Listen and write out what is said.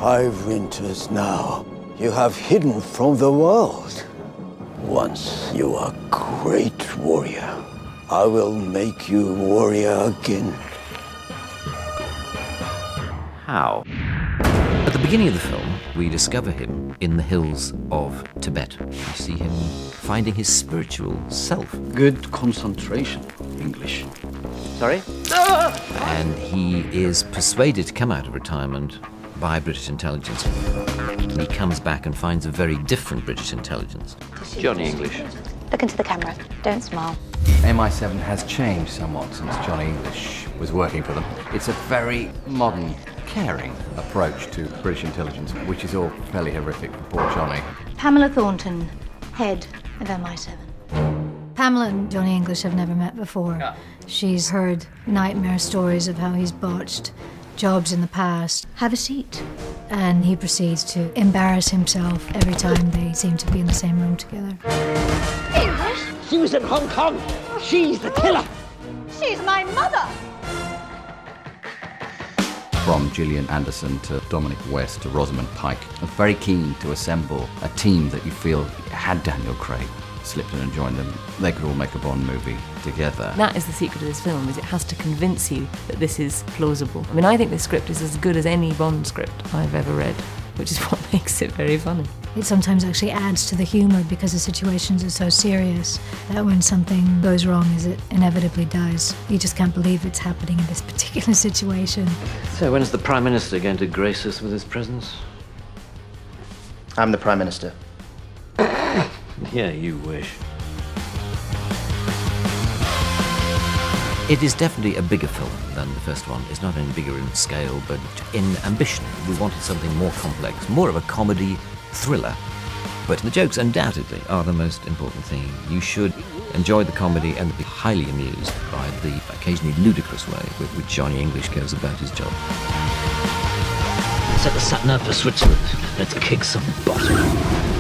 5 winters now, you have hidden from the world. Once you are great warrior, I will make you warrior again. How? At the beginning of the film, we discover him in the hills of Tibet. We see him finding his spiritual self. Good concentration, English. Sorry? And he is persuaded to come out of retirement by British intelligence. And he comes back and finds a very different British intelligence. Johnny English. Look into the camera. Don't smile. MI7 has changed somewhat since Johnny English was working for them. It's a very modern, caring approach to British intelligence, which is all fairly horrific for poor Johnny. Pamela Thornton, head of MI7. Pamela and Johnny English have never met before. She's heard nightmare stories of how he's botched jobs in the past. Have a seat. And he proceeds to embarrass himself every time they seem to be in the same room together. English? She was in Hong Kong. She's the killer. She's my mother. From Gillian Anderson to Dominic West to Rosamund Pike, are very keen to assemble a team that you feel had Daniel Craig slipped in and joined them, they could all make a Bond movie together. That is the secret of this film, is it has to convince you that this is plausible. I mean, I think this script is as good as any Bond script I've ever read, which is what makes it very funny. It sometimes actually adds to the humour because the situations are so serious that when something goes wrong, as it inevitably does, you just can't believe it's happening in this particular situation. So when's the Prime Minister going to grace us with his presence? I'm the Prime Minister. Yeah, you wish. It is definitely a bigger film than the first one. It's not only bigger in scale, but in ambition. We wanted something more complex, more of a comedy thriller. But the jokes undoubtedly are the most important thing. You should enjoy the comedy and be highly amused by the occasionally ludicrous way with which Johnny English goes about his job. Set the sat-nav for Switzerland. Let's kick some butt.